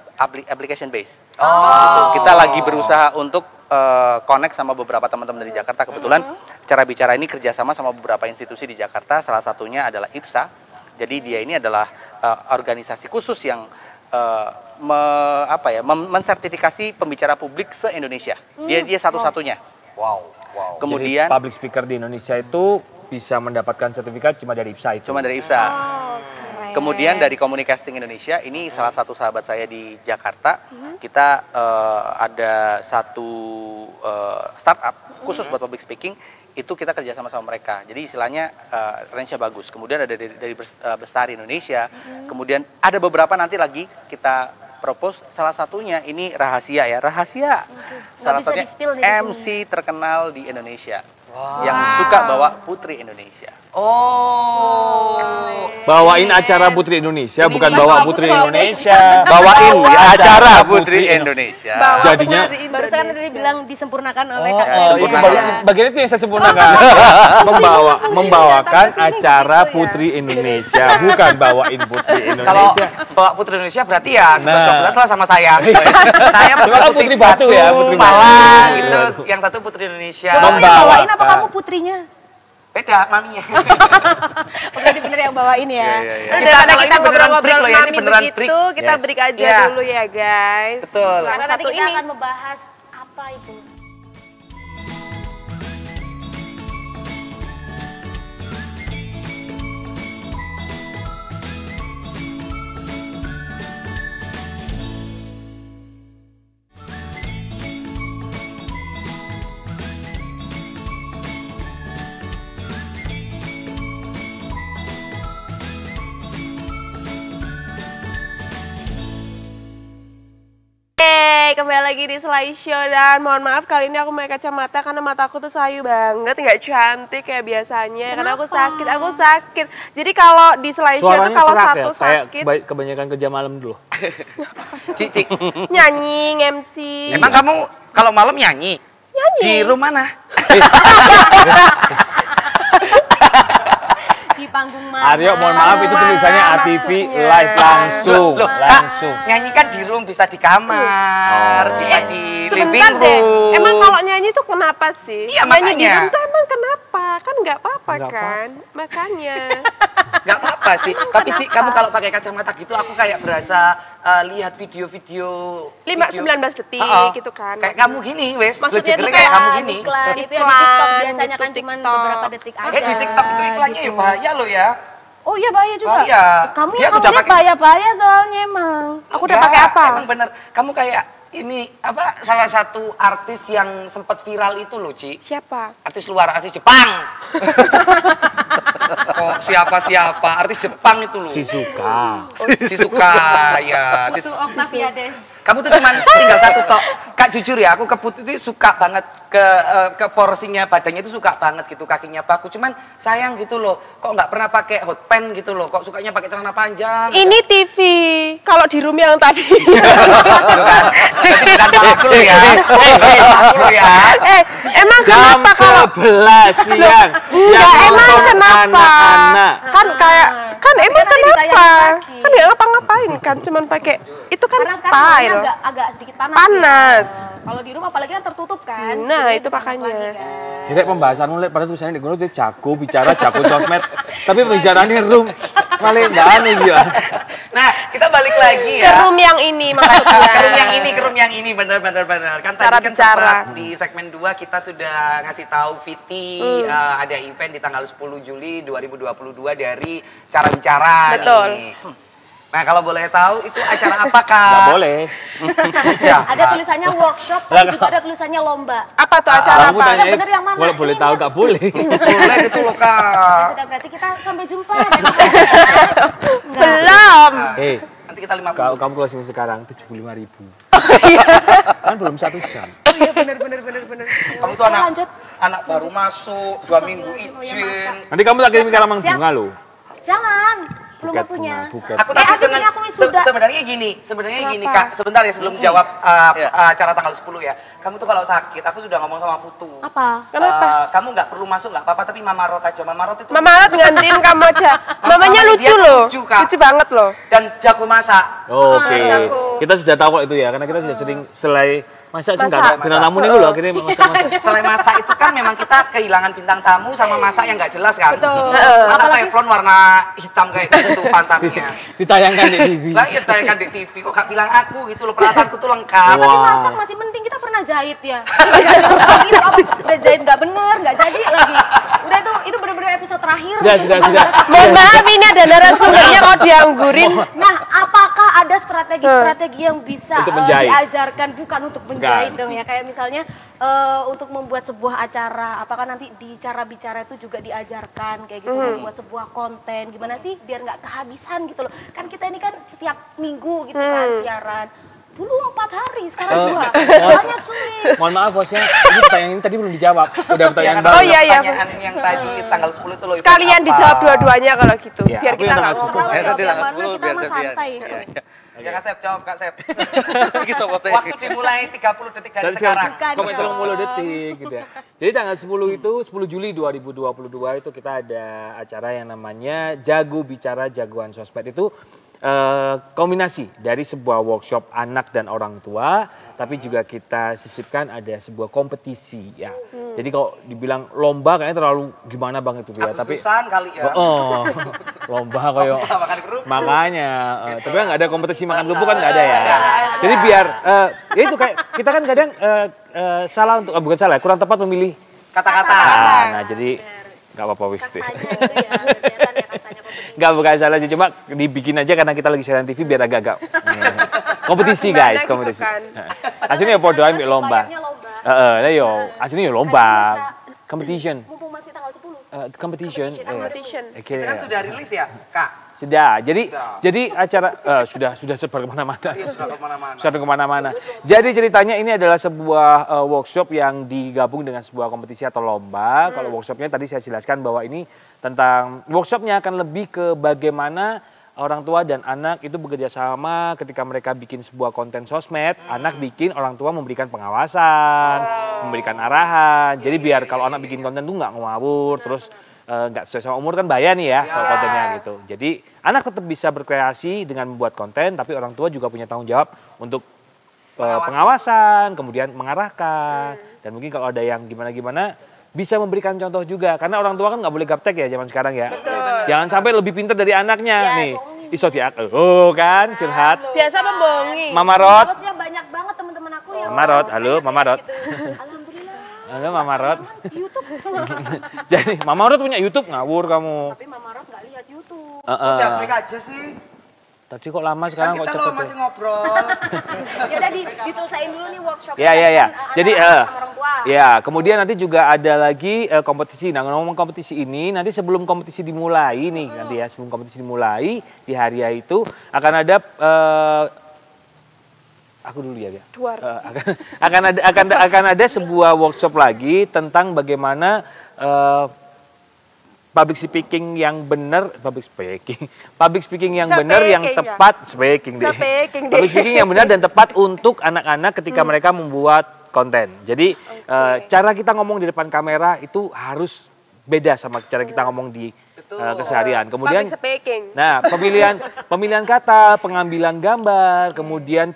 application based. Gitu. Kita lagi berusaha untuk connect sama beberapa teman-teman dari Jakarta. Kebetulan cara bicara ini kerjasama sama beberapa institusi di Jakarta. Salah satunya adalah IPSA. Jadi dia ini adalah organisasi khusus yang mensertifikasi pembicara publik se-Indonesia. Dia satu-satunya. Wow. Kemudian Jadi public speaker di Indonesia itu bisa mendapatkan sertifikat cuma dari IPSA itu. cuma dari IPSA. Keren. Kemudian dari Communicasting Indonesia, ini salah satu sahabat saya di Jakarta, kita ada satu startup khusus buat public speaking, itu kita kerja sama mereka. Jadi istilahnya range-nya bagus. Kemudian ada dari Bestari Indonesia, kemudian ada beberapa nanti lagi kita propose, salah satunya ini rahasia ya, rahasia. Salah bisa satunya di-spill nih di sini. MC terkenal di Indonesia, yang suka bawa Putri Indonesia. Oh. Bawain acara Putri Indonesia, Ini bukan dia bawa bawa Putri Putri Indonesia. Bawain ya, acara Putri Putri Indonesia. Bawa Jadinya- Putri Barusan kan Indonesia. tadi bilang disempurnakan oleh Oh, Kak itu Sempurnakan. bagian itu yang saya sempurnakan. Membawakan acara Putri Indonesia, bukan bawain Putri Kalau Indonesia. bawa Putri Indonesia berarti ya 11-12 Nah. lah sama saya. Saya Cuma kan Putri Batu ya, Putri Malang Batu. gitu. Yang satu Putri Indonesia. Coba yang Membawakan. bawain apa kamu putrinya? Beda maminya. Oh, berarti bener yang bawain ya. Iya, iya. Nah, Kita- daripada kalau kita ini beneran break ngobrol-ngobrol loh ya, ini mami beneran begitu, break. kita Yes. break aja Iya. dulu ya guys. Betul. Karena Yang nanti satu kita ini. akan membahas apa itu. Hey, kembali lagi di slideshow dan mohon maaf kali ini aku pakai kacamata karena mataku tuh sayu banget, nggak cantik kayak biasanya. Karena aku sakit. Jadi kalau di slideshow tuh Suaranya kalau serak satu ya, kayak sakit kebanyakan kerja malam dulu. Cici, nyanyi, MC. emang kamu kalau malam nyanyi? Di room mana? Di panggung mana? Aryo, mohon maaf itu tulisannya ATV maksudnya. live langsung, Loh, langsung. Kak, nyanyi kan di room, bisa di kamar, Oh. bisa di Sebentar living deh, room. emang kalau nyanyi tuh kenapa sih? Iya, nyanyi di makanya. room tuh emang kenapa? Kan nggak apa-apa Nggak kan? Makanya. Nggak apa-apa sih. Tapi Ci, kamu kalau pakai kacamata gitu aku kayak berasa lihat video-video 19 detik gitu kan. Kayak kamu gini, wes. Maksudnya itu kayak kamu gini. Iklan itu yang di TikTok biasanya kan cuma beberapa detik aja. Di TikTok itu iklannya ya bahaya loh ya. Oh iya bahaya juga. Bahaya. Kamu Dia yang sudah kamu pakai- bahaya-bahaya soalnya emang. Aku udah pakai apa? Emang bener. Kamu kayak ini apa salah satu artis yang sempat viral itu loh, Ci. Siapa? Artis luar, artis Jepang. Kok siapa-siapa, artis Jepang itu loh. Shizuka. Shizuka, ya. Itu Octavia Des. Kamu tuh cuman tinggal satu tok. Kak jujur ya, aku ke Putu itu suka banget ke porsinya, badannya itu suka banget gitu, kakinya bagus. Cuman sayang gitu loh, kok nggak pernah pakai hot pants gitu loh, kok sukanya pakai celana panjang. Ini TV. Kalau di room yang tadi. Berarti bukan salahku loh ya. Salahku loh ya. Emang Jam kenapa kalau 11 siang. Enggak, yang emang nonton kenapa? anak-anak. Kan kayak kan emang tadi kenapa? ditayangin kaki. Kan ya ngapa-ngapain kan cuman pakai itu kan Karena sekarang style. agak sedikit panas. Panas. Ya. Kalau di rumah apalagi kan tertutup kan. Nah, Jadi itu panas makanya. lagi kan. Jadi pembahasanmu lek pada tulisannya di gunung dia jago bicara, jago sosmed. Tapi pembicaraannya room malah enggak anu dia. Nah, kita balik lagi Ke ya. room yang ini maksudnya. ke room yang ini benar. Kan tadi Cara kan bicara. sempat di segmen 2 kita sudah ngasih tahu Viti ada event di tanggal 10 Juli 2022 dari cara bicara Betul. nih. Nah, kalau boleh tahu itu acara apa, Kak? Enggak boleh. Ada tulisannya workshop, tapi juga ada tulisannya lomba. Apa tuh acara Kamu apa? tanya, bener yang mana? kalau boleh Ini tahu yang- enggak boleh. Boleh gitu loh, Ya Kak. sudah berarti kita sampai jumpa. Belum. Nanti kita 50. Kamu closing sekarang 75.000. Kan belum 1 jam. Iya bener. Kamu tuh anak baru masuk, 2 minggu izin. Nanti kamu tak kirim karamang Siap. bunga loh. Jangan, belum Buket waktunya. bunga, buket. Aku tapi abis ini aku wisuda. sebenarnya gini Kak, sebentar ya sebelum jawab acara tanggal 10 ya. Kamu tuh kalau sakit, aku sudah ngomong sama Putu. Apa? Kenapa? Kamu nggak perlu masuk nggak apa-apa, tapi Mama Rot aja. Mama Rot itu Mama Rat gantiin kamu aja. Mamanya Mamanya lucu dia loh. lucu, Kak. Lucu banget loh. dan jago masak. Oke. jago. Kita sudah tahu kok itu ya, karena kita sudah sering selai masak sih Masak. bintang tamu nih loh akhirnya masak-masak. Selain masak itu kan memang kita kehilangan bintang tamu sama masak yang nggak jelas kan. Betul. Masak Apalagi- teflon warna hitam kayak gitu pantatnya. Ditayangkan di TV. Lah ya tayangkan di TV kok gak bilang aku gitu loh, peralatanku tuh lengkap. Wah. Tapi masak masih mending, kita pernah jahit ya. Udah jahit nggak bener, nggak jadi lagi. Udah itu bener-bener episode terakhir. Sudah. Mohon maaf ini ada narasumbernya kok dianggurin. Nah, apakah ada strategi-strategi yang bisa Untuk menjahit? diajarkan bukan untuk menjahit Enggak. dong ya? Kayak misalnya untuk membuat sebuah acara, apakah nanti di cara bicara itu juga diajarkan kayak gitu, membuat sebuah konten, gimana sih biar nggak kehabisan gitu loh? Kan kita ini kan setiap minggu gitu kan siaran. Dulu 4 hari, sekarang 2. Soalnya sulit. Mohon maaf bosnya, ini pertanyaan ini tadi belum dijawab. Udah pertanyaan kan baru. Oh, iya. pertanyaan yang tadi tanggal 10 itu loh. event Sekalian apa? dijawab dua-duanya kalau gitu. Iya, Biar aku kita yang nggak tanggal ngomong. Kalau nanti jawab yang tanggal mana 10 kita biar mah gantian. santai. Ya Kak Sep, jawab Kak Sep. Gitu bosnya. Waktu dimulai 30 detik dari Dan sekarang. Bukan Komen dong. 30 detik gitu ya. Jadi tanggal 10 itu 10 Juli 2022 itu kita ada acara yang namanya Jago Bicara Jagoan Sosmed. Itu kombinasi dari sebuah workshop anak dan orang tua, tapi juga kita sisipkan ada sebuah kompetisi ya. Jadi kalau dibilang lomba kayaknya terlalu gimana banget itu ya, tapi Agustusan kali ya. oh, lomba kayak Makan kerupuk. makanya tapi kan nggak ada kompetisi makan kerupuk kan nggak ada ya. Jadi biar ya itu kayak kita kan kadang salah untuk bukan salah, kurang tepat memilih Kata-kata. nah jadi nggak apa-apa wis. Kastanya itu ya, kelihatan ya kastanya kompetisi. Nggak bukan salah sih, cuma dibikin aja karena kita lagi siaran TV biar agak-agak kompetisi guys, Gimana kompetisi. gitu kan. Aslinya ya podo ambil lomba. Layaknya lomba. Nah yo, aslinya ya lomba. Competition. Mumpung masih tanggal 10. Competition. Competition. Itu kan sudah rilis ya, Kak? Sudah. Jadi acara sudah sebar kemana-mana. Iya, sudah kemana-mana. Sudah kemana-mana. Jadi ceritanya ini adalah sebuah workshop yang digabung dengan sebuah kompetisi atau lomba. Kalau workshopnya tadi saya jelaskan bahwa ini tentang workshopnya akan lebih ke bagaimana orang tua dan anak itu bekerja sama ketika mereka bikin sebuah konten sosmed. Anak bikin, orang tua memberikan pengawasan, memberikan arahan. Jadi biar kalau anak bikin konten tuh nggak ngawur, terus nggak sesuai sama umur kan bahaya nih ya kalau kontennya gitu. Jadi anak tetap bisa berkreasi dengan membuat konten, tapi orang tua juga punya tanggung jawab untuk pengawasan, kemudian mengarahkan, dan mungkin kalau ada yang gimana-gimana bisa memberikan contoh juga, karena orang tua kan nggak boleh gaptek ya zaman sekarang ya. Jangan sampai lebih pintar dari anaknya nih. Iso diak. Oh kan curhat. Biasa membohongi. Mama Rod. Maksudnya banyak banget teman-teman aku yang Mama Rod, halo Mama Rod. Alhamdulillah. Halo Mama Rod. YouTube. Jadi Mama Rod punya YouTube, ngawur kamu. Tapi Mama Rod nggak lihat YouTube. Udah break aja sih. Tadi kok lama sekarang Kan kok kita cepet. lo masih ngobrol. Ya udah diselesain dulu nih workshop. Ya. Jadi sama orang tua. ya, kemudian nanti juga ada lagi kompetisi. Nah, ngomong kompetisi ini nanti sebelum kompetisi dimulai nih nanti ya, sebelum kompetisi dimulai di hari itu akan ada aku dulu ya. Akan ada sebuah workshop lagi tentang bagaimana public speaking yang benar, public speaking yang benar, yang tepat, public speaking yang benar dan tepat untuk anak-anak ketika mereka membuat konten. Jadi cara kita ngomong di depan kamera itu harus beda sama cara kita ngomong di keseharian. Kemudian, nah pemilihan kata, pengambilan gambar, kemudian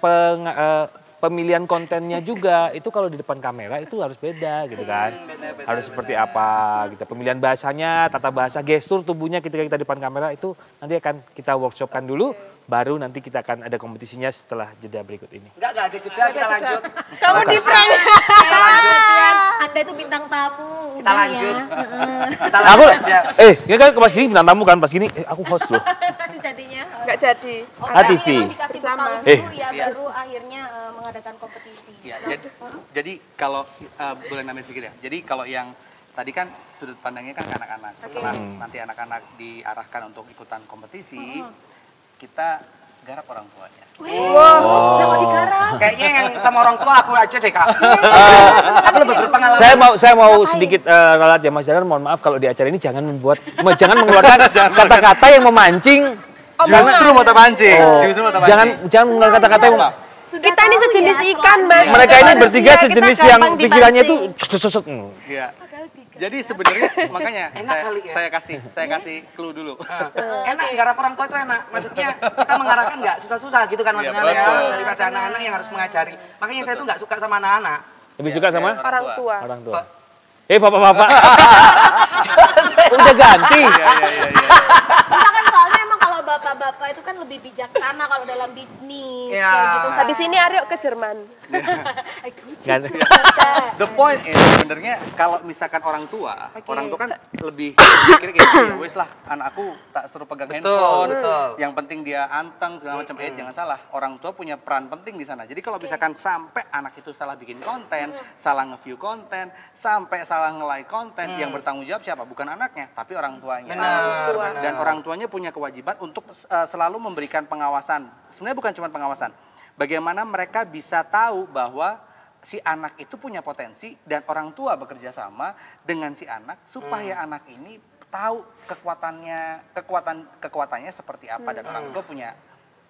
pemilihan kontennya juga itu kalau di depan kamera itu harus beda gitu kan. Harus seperti apa gitu. Pemilihan bahasanya, tata bahasa, gestur tubuhnya ketika kita di depan kamera itu nanti akan kita workshopkan dulu, baru nanti kita akan ada kompetisinya setelah jeda berikut ini. Enggak ada jeda, kita lanjut. Kamu di prank. Anda itu bintang tamu. Kita lanjut. Kita Aku lanjut aja. ini kan pas gini bintang tamu kan, pas gini aku host loh. Jadinya. Nggak jadi. ATV. Emang dikasih Bersama. bekal dulu ya baru akhirnya mengadakan kompetisi. Ya, jadi kalau boleh nambahin sedikit ya. Jadi kalau yang tadi kan sudut pandangnya kan ke anak-anak. Setelah nanti anak-anak diarahkan untuk ikutan kompetisi, kita garap orang tuanya. Udah mau digarap. Kayaknya yang sama orang tua aku aja deh, Kak. Aku lebih berpengalaman. Saya mau sedikit ralat ya Mas Jaran, mohon maaf kalau di acara ini jangan mengeluarkan kata-kata yang memancing. Justru mau terpancing. Justru mau terpancing. Jangan mengeluarkan kata-kata yang Kita ini sejenis ikan, Mas. mereka ini bertiga Kita sejenis yang gampang pikirannya tuh dipancing. Iya. Jadi sebenarnya makanya Enak kali ya. saya kasih clue dulu. Enak, garap orang tua itu enak. Maksudnya kita mengarahkan nggak susah-susah gitu kan maksudnya Iya, ya. betul. Daripada anak-anak yang harus mengajari. Makanya saya tuh nggak suka sama anak-anak. lebih suka sama Orang tua. orang tua. Bapak-bapak. Udah ganti. Enggak kan soalnya emang kalau bapak-bapak itu kan lebih bijaksana kalau dalam bisnis Iya. kayak gitu. Habis ini Aryo ke Jerman. Ganti. The point is sebenarnya kalau misalkan orang tua kan lebih mikir kayak ya wes lah anakku tak suruh pegang handphone. betul. Yang penting dia anteng segala macam. Jangan salah, orang tua punya peran penting di sana. Jadi kalau misalkan sampai anak itu salah bikin konten, salah nge-view konten, sampai salah nge-like konten, yang bertanggung jawab siapa? Bukan anaknya, tapi orang tuanya. Benar. Dan orang tuanya punya kewajiban untuk selalu memberikan pengawasan. Sebenarnya bukan cuma pengawasan. Bagaimana mereka bisa tahu bahwa si anak itu punya potensi dan orang tua bekerja sama dengan si anak supaya anak ini tahu kekuatannya seperti apa dan orang tua punya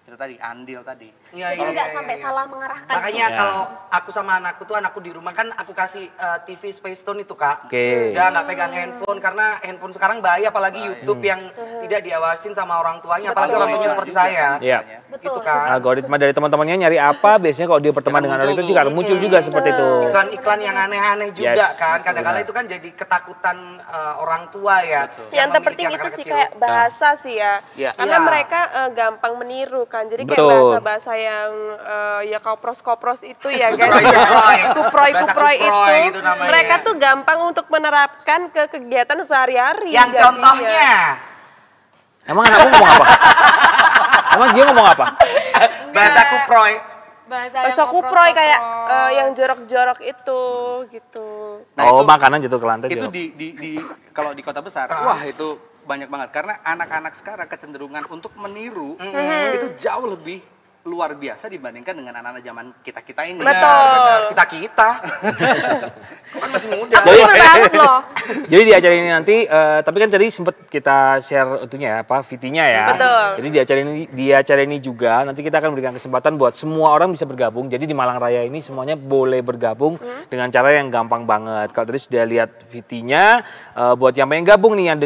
itu tadi andil tadi. Jadi nggak sampai salah mengarahkan. Makanya kalau aku sama anakku tuh, anakku di rumah kan aku kasih TV Space Tune itu, Kak. Oke. Udah nggak pegang handphone karena handphone sekarang bahaya, apalagi YouTube yang tidak diawasin sama orang tuanya, apalagi orang tuanya seperti saya. Iya. Gitu kan. Algoritma dari teman-temannya nyari apa, biasanya kalau dia berteman dengan orang itu juga muncul juga seperti itu. Iklan-iklan yang aneh-aneh juga Yes, kan. Kadang-kadang benar. itu kan jadi ketakutan orang tua ya. Yang terpenting itu sih kayak bahasa sih ya. Iya. Karena Iya. mereka gampang meniru kan. Jadi kayak Betul. bahasa-bahasa yang ya kopros-kopros itu ya guys. Kuproy-kuproy Bahasa itu. gitu namanya. Mereka tuh gampang untuk menerapkan ke kegiatan sehari-hari. Yang jadinya. contohnya Emang anakmu ngomong apa? Emang dia ngomong apa? bahasa kuproy. Bahasa kuproy kayak yang jorok-jorok itu gitu. Nah, Oh, itu- makanan jatuh ke lantai. Itu dia. kalau di kota besar, wah itu banyak banget karena anak-anak sekarang kecenderungan untuk meniru itu jauh lebih luar biasa dibandingkan dengan anak-anak zaman kita ini. Betul. Kita. Kan masih muda. Aku bener banget loh. Jadi di acara ini nanti, tapi kan tadi sempat kita share itunya ya, VT-nya ya. Betul. Jadi di acara ini juga nanti kita akan berikan kesempatan buat semua orang bisa bergabung. Jadi di Malang Raya ini semuanya boleh bergabung dengan cara yang gampang banget. Kalau tadi sudah lihat VT-nya, buat yang pengen gabung nih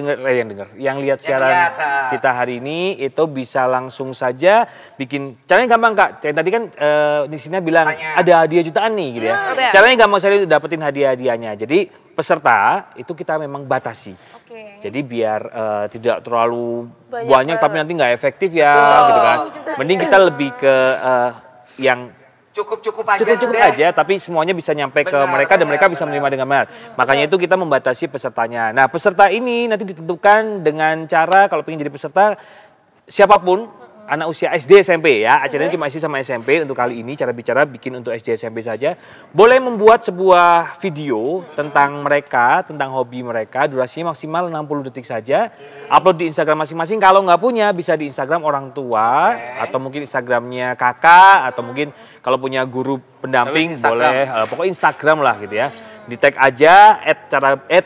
yang lihat siaran lihat, kita hari ini itu bisa langsung saja bikin. Caranya gampang Kak. Kayak tadi kan di sini bilang Tanya. ada hadiah jutaan nih gitu ya. Ada. Caranya gampang sekali untuk dapetin hadiah-hadiahnya. Jadi peserta itu kita memang batasi. Oke. Jadi biar tidak terlalu Banyak banyak tapi nanti nggak efektif ya, gitu kan. Mending kita lebih ke yang Cukup-cukup aja. cukup-cukup udah. aja, tapi semuanya bisa nyampe ke Benar, mereka dan benar, mereka bisa benar. menerima dengan benar. Makanya itu kita membatasi pesertanya. Nah, peserta ini nanti ditentukan dengan cara kalau ingin jadi peserta siapapun anak usia SD SMP ya. Acaranya cuma SD sama SMP untuk kali ini, cara bicara bikin untuk SD SMP saja. Boleh membuat sebuah video tentang mereka, tentang hobi mereka, durasinya maksimal 60 detik saja. Upload di Instagram masing-masing. Kalau nggak punya bisa di Instagram orang tua atau mungkin Instagramnya kakak atau mungkin kalau punya guru pendamping boleh, pokoknya Instagram lah gitu ya. Di tag aja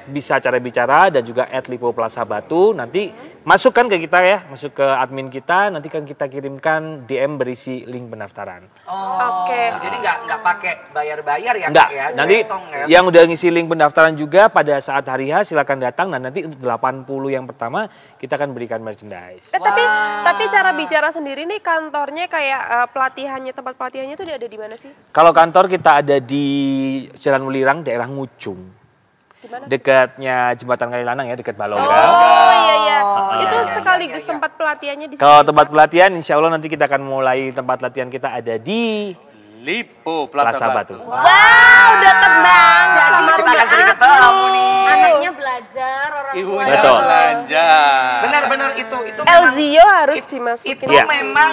bisa cara bicara dan juga @Lipo Plaza Batu. Nanti masukkan ke kita ya, masuk ke admin kita. Nanti kan kita kirimkan DM berisi link pendaftaran. Oke. Jadi nggak pakai bayar-bayar ya, Enggak, Kak, ya? nanti Potong, ya? yang udah ngisi link pendaftaran juga pada saat hari H silakan datang dan nanti untuk 80 yang pertama kita akan berikan merchandise. Tapi cara bicara sendiri nih kantornya kayak pelatihannya, tempat pelatihannya tuh ada di mana sih? Kalau kantor kita ada di Jalan Welirang, daerah Ngucung. Di mana? Dekatnya Jembatan Kalilanang ya, dekat Balongan. Oh iya iya. Itu iya, sekaligus iya. tempat pelatihannya di Kalau sini. tempat pelatihan, insya Allah nanti kita akan mulai tempat latihan kita ada di Lipo Plaza Batu. Wow, deket banget sama Kita akan rumah sering aku. ketemu nih. Anaknya belajar, orang Ibunya tuanya Betul. belanja. Benar-benar itu memang Elzio harus dimasukin. itu Iya. memang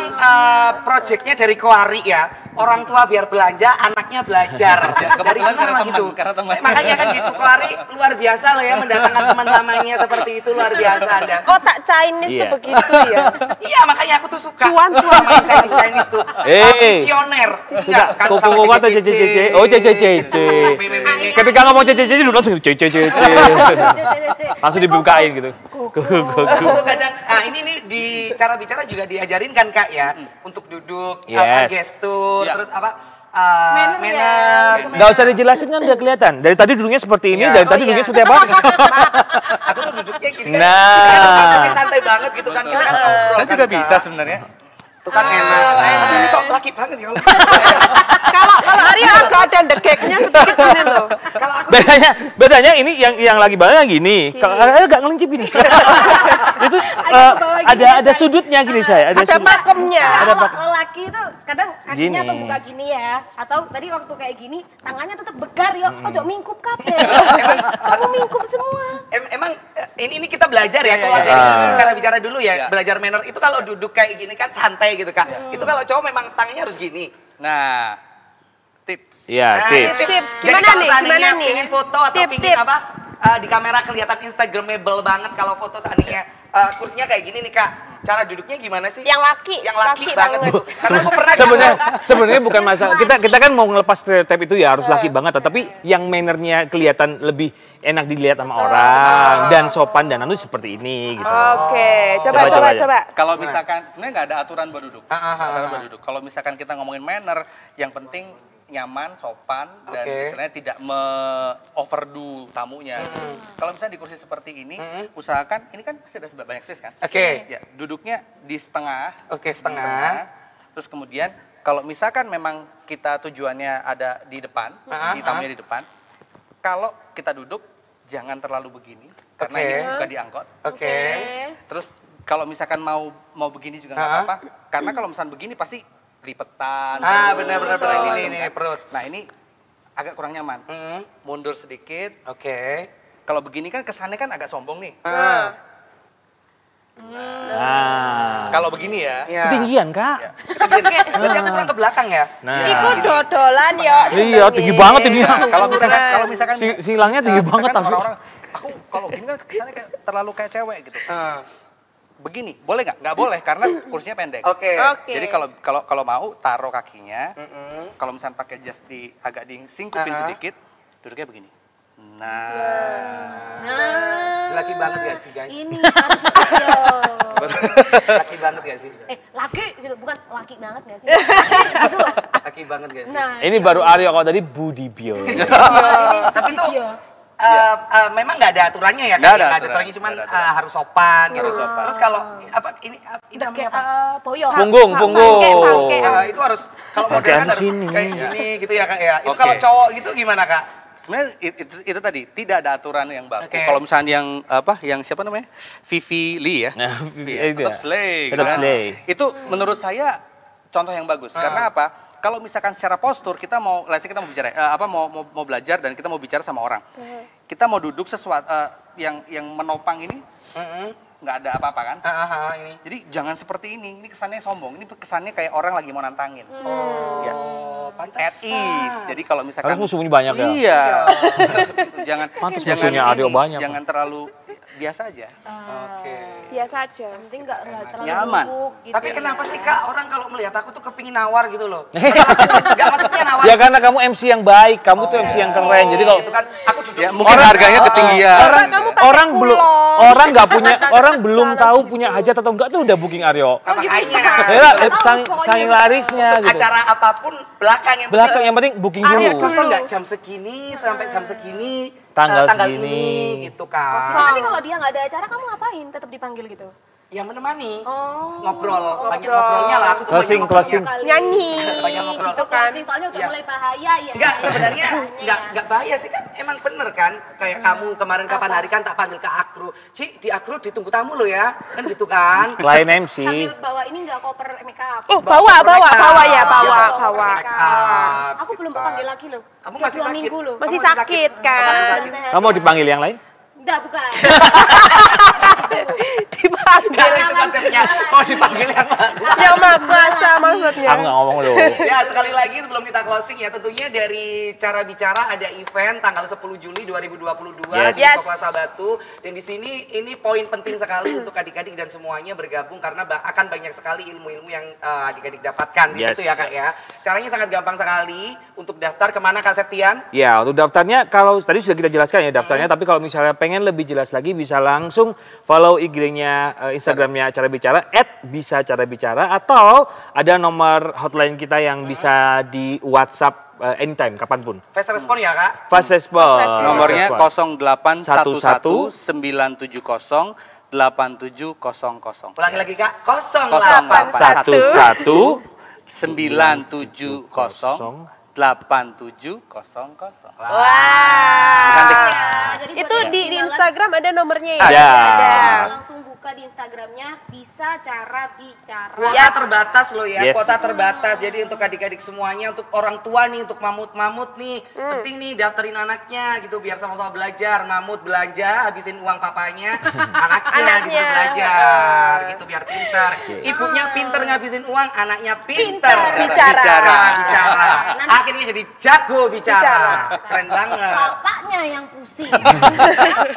proyeknya dari Koari ya. Orang tua biar belanja, anaknya belajar. Dari Kebetulan itu karena memang teman, gitu. karena teman. Makanya kan gitu Koari luar biasa loh ya mendatangkan teman-temannya seperti itu luar biasa Anda. Otak Chinese Iya. tuh begitu ya. Iya makanya aku tuh suka. Cuan. Main Chinese tuh. Visioner. Iya, kan Kok sama ngomong kata CCC. CCC? Oh CCC. Ketika ngomong CCC langsung CCC. Langsung dibukain gitu. Itu kadang, ini nih di cara bicara juga diajarin kan Kak ya, untuk duduk, Yes. gestur, Ya. terus apa, Manner ya. manner. Nggak usah dijelasin kan udah kelihatan. Dari tadi duduknya seperti ini, Iya. dari tadi Oh, duduknya iya. seperti apa? Aku tuh duduknya gini kan, Nah. santai banget gitu kan, kita kan ngobrol Saya kan, juga Kak. bisa sebenarnya. Itu kan enak. Tapi ini kok laki banget ya. Kalau Arya agak ada degeknya sedikit gini loh. Kalau aku Bedanya ini yang lagi banget gini. Kalau agak ngelincip gini. Itu ada sudutnya gini saya. Ada pakemnya. Kalau laki itu kadang kakinya Gini. tuh buka gini ya, atau tadi waktu kayak gini tangannya tetap begar ya, ojo mingkup kabeh. Kamu mingkup semua. emang ini kita belajar ya, kalau dari cara bicara dulu ya, belajar manner itu kalau duduk kayak gini kan santai gitu Kak. Itu kalau cowok memang tangannya harus gini. Nah, tips. Iya, Nah, tips. ini Tips. Jadi Gimana kalau nih? seandainya Gimana nih? pengen foto atau Tips, pengen tips. apa, di kamera kelihatan instagramable banget kalau foto seandainya kursinya kayak gini nih Kak. Cara duduknya gimana sih? Yang laki. Yang laki Laki banget banget. gitu. Karena aku pernah Sebenarnya bukan masalah. Kita kan mau ngelepas stereotip itu ya harus laki banget, tapi yang mannernya kelihatan lebih enak dilihat sama orang dan sopan dan anu seperti ini gitu. Oke, Coba, coba. coba. Kalau misalkan sebenarnya nggak ada aturan buat duduk. Aturan buat ah. duduk. Kalau misalkan kita ngomongin manner, yang penting nyaman, sopan, dan Oke. istilahnya tidak overdo tamunya. Kalau misalnya di kursi seperti ini, usahakan ini kan pasti ada banyak space kan? Oke. Ya, duduknya di setengah. Oke, di setengah. Terus kemudian kalau misalkan memang kita tujuannya ada di depan, di tamunya di depan, kalau kita duduk jangan terlalu begini karena Oke. ini bukan diangkut. Oke. Terus kalau misalkan mau begini juga nggak apa-apa, karena kalau misalkan begini pasti lipetan. Benar-benar segala ini macam kan. perut. Nah ini agak kurang nyaman. Mundur sedikit. Oke. Kalau begini kan kesannya kan agak sombong nih. Nah, Kalau begini ya. Iya. ketinggian Kak. Ya. Berarti aku kurang ke belakang ya? Nah, Iku dodolan ya. iya tinggi banget ini. Kalau misalkan Silangnya tinggi banget misalkan tapi. orang-orang, aku kalau gini kan kesannya kayak terlalu kayak cewek gitu. Begini, boleh nggak? Nggak boleh karena kursinya pendek. Oke. Oke. Jadi kalau mau taruh kakinya, kalau misalnya pakai jas agak disingkupin sedikit, duduknya begini. Nah, Laki banget gak sih guys? Ini harus video. Laki banget gak sih? Laki gitu, bukan laki banget gak sih? Laki gitu loh. Laki banget gak sih? Nah, Ini baru Aryo kalau tadi Budi Bio. Tapi tuh video. memang nggak ada aturannya ya, Nggak Kak? ada Nggak aturan. aturannya, cuman Nggak ada aturan. harus sopan gitu. Harus sopan. Terus kalau ini Udah namanya kayak apa? boyo. Punggung. Itu harus kalau model kan Bagian harus sini. kayak gini gitu ya Kak ya. Itu Oke. kalau cowok gitu gimana Kak? Sebenarnya itu tadi tidak ada aturan yang baku. Oke. Kalau misalnya yang siapa namanya? Vivi Lee ya. Nah, Tetap slay. Tetap gitu kan. slay. Itu menurut saya contoh yang bagus. Karena apa? Kalau misalkan secara postur kita mau, let's say kita mau bicara mau belajar dan kita mau bicara sama orang. Kita mau duduk sesuatu yang menopang ini nggak ada apa-apa kan? Ini. Jadi jangan seperti ini kesannya sombong. Ini kesannya kayak orang lagi mau nantangin. Ya. At ease. Jadi kalau misalkan Harus musuhnya banyak ya? Iya. Jangan Pantes musuhnya Aryo banyak. Jangan terlalu biasa aja. Biasa aja. Yang penting nggak terlalu Nyaman. nunduk gitu. Tapi kenapa sih Kak orang kalau melihat aku tuh kepingin nawar gitu loh? Enggak maksudnya nawar. Ya karena kamu MC yang baik, kamu tuh MC yang keren. Jadi kalau Itu kan aku duduk Ya mungkin harganya ketinggian. orang belum tahu punya hajat atau enggak tuh udah booking Aryo. makanya Ya, saing larisnya gitu. acara apapun belakang Yang penting booking Aryo dulu. kosong nggak jam segini sampai jam segini Tanggal ini segini. gitu kan. Nanti kalau dia nggak ada acara, kamu ngapain? Tetap dipanggil gitu? Ya menemani. Oh. Ngobrol, banyak ngobrolnya lah. Aku tuh Closing, banyak ngobrolnya. closing. Nyanyi. Banyak ngobrol. Gitu kan. Soalnya udah Iya. mulai bahaya ya. Enggak, sebenarnya enggak bahaya sih kan. Emang bener kan? Kayak kamu kemarin kapan hari kan tak panggil ke Akru. Ci, di Akru ditunggu tamu lo ya. Kan gitu kan. Klien MC. Sambil bawa ini nggak koper makeup. Oh, bawa ya, bawa. Makeup. Aku belum panggil lagi loh. Kamu Udah masih 2 sakit. minggu loh. Masih Kamu sakit Kamu kan? masih Udah sakit. sehat. Kamu mau dipanggil yang lain? Enggak, bukan. Enggak itu konsepnya. Mau dipanggil yang mana? Yang maha kuasa maksudnya. Aku nggak ngomong loh. Ya sekali lagi sebelum kita closing ya tentunya dari cara bicara ada event tanggal 10 Juli 2022 di Yes. Plaza Batu dan di sini ini poin penting sekali untuk adik-adik dan semuanya bergabung karena akan banyak sekali ilmu-ilmu yang adik-adik dapatkan di Yes. situ ya Kak ya. Caranya sangat gampang sekali untuk daftar kemana Kak Septian? Ya, untuk daftarnya kalau tadi sudah kita jelaskan ya daftarnya, tapi kalau misalnya pengen lebih jelas lagi bisa langsung follow IG-nya Instagramnya Cara Bicara @bisa_cara_bicara atau ada nomor hotline kita yang bisa di WhatsApp anytime kapanpun. Fast respon ya Kak? Fast response. Nomornya Fast response. 0811 970 8700. Ulangi lagi Kak. 11 970 8700. Wah. Jadi Itu buat di ketinggalan, Instagram ada nomornya ya? Ada. langsung buka di Instagramnya Bisa Cara Bicara. Kuota terbatas loh ya, Yes. kuota terbatas. Jadi untuk adik-adik semuanya, untuk orang tua nih, untuk mamut-mamut nih, penting nih daftarin anaknya gitu biar sama-sama belajar. Mamut belanja, habisin uang papanya, anaknya disuruh belajar gitu biar pintar. Ibunya pintar ngabisin uang, anaknya pintar bicara. bicara. Akhirnya jadi jago bicara. Keren banget. Bapaknya yang pusing.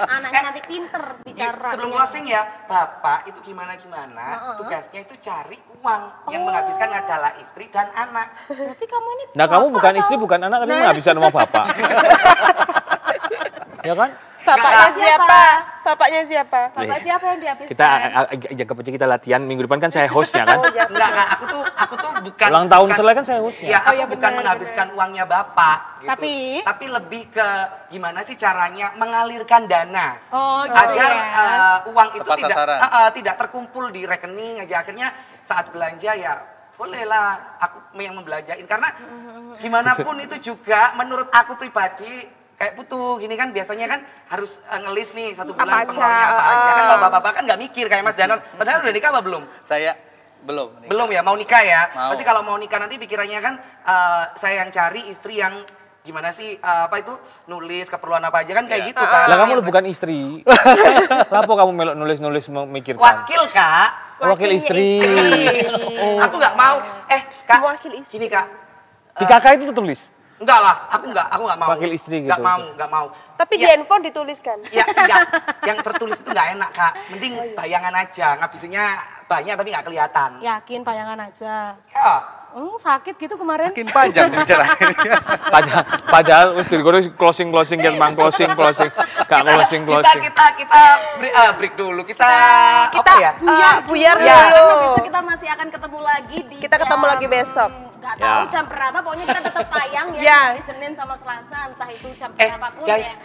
Anaknya nanti pinter bicara. Sebelum closing ya, Bapak itu gimana-gimana, tugasnya itu cari uang. Yang menghabiskan adalah istri dan anak. Berarti kamu ini Nah, kamu bapak bukan atau- istri, bukan anak, tapi menghabiskan rumah bapak. Ya kan? Bapaknya Enggak. siapa? Bapaknya siapa? Bapak siapa yang dihabiskan? Kita jaga peci kita latihan minggu depan kan saya hostnya kan. Enggak, Kak, aku tuh bukan Ulang tahun bukan- selesai kan saya hostnya. Ya, aku bukan menghabiskan uangnya Bapak gitu. Tapi lebih ke gimana sih caranya mengalirkan dana. Oh, gitu Agar ya. uang itu Tepat tidak sasaran. tidak terkumpul di rekening aja, akhirnya saat belanja ya bolehlah aku yang membelanjain karena gimana pun itu juga menurut aku pribadi kayak butuh gini kan biasanya kan harus ngelis nih satu bulan Apa aja, pengeluarannya apa aja kan kalau bapak-bapak kan nggak mikir kayak Mas Danon padahal udah nikah apa belum? Saya belum. Belum ya, mau nikah ya? Mau. Pasti kalau mau nikah nanti pikirannya kan saya yang cari istri yang gimana sih apa itu nulis keperluan apa aja kan kayak gitu kan. Lah kamu bukan istri. Lapo kamu melok nulis-nulis memikirkan. Wakil Kak. Wakil istri. Aku nggak mau. Kak. Wakil istri. Gini Kak. Di kakak itu tulis. Enggak lah, aku nggak mau. Wakil istri gitu. Nggak mau. Tapi di Ya. handphone dituliskan. Ya, enggak. Yang tertulis itu nggak enak Kak. Mending bayangan aja, ngabisinnya banyak tapi nggak kelihatan. Yakin bayangan aja. Ya. Sakit gitu kemarin. Makin panjang bicara ini. Padahal wis diri closing kan mang closing. Gak closing. Kita break dulu. Kita apa ya? Buyar Ya. dulu. Besok kita masih akan ketemu lagi di Kita ketemu lagi besok. Nggak tahu Ya. jam berapa, pokoknya kita tetap tayang ya. Ya. Hari Senin sama Selasa, entah itu jam berapapun Guys, ya.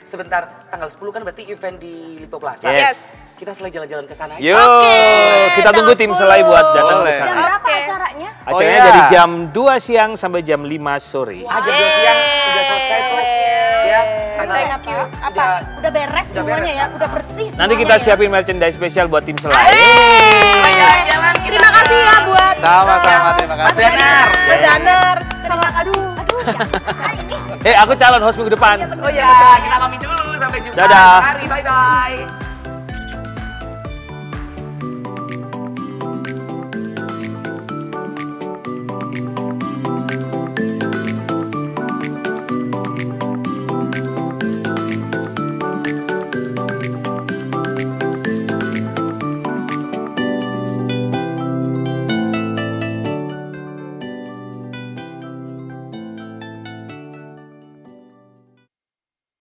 sebentar. Tanggal 10 kan berarti event di Lipo Plaza. Yes. Kita selai jalan-jalan ke sana aja. Yo, kita tunggu tim selai buat datang ke Boleh. Jam sana. berapa Oke. acaranya? Acaranya iya. dari jam 2 siang sampai jam 5 sore. Jam 2 siang udah selesai tuh. Ya, Udah beres semuanya ya, udah bersih semuanya. Nanti kita ya. siapin merchandise spesial buat tim Selai. Jalan-jalan kita. Terima kasih ya buat Sama-sama, terima kasih. Mas Danar. Mas Danar. Sama Aduh, siapa ini? Aku calon host minggu depan. Oh ya, kita pamit dulu. Sampai jumpa. Dadah. Mari, bye-bye.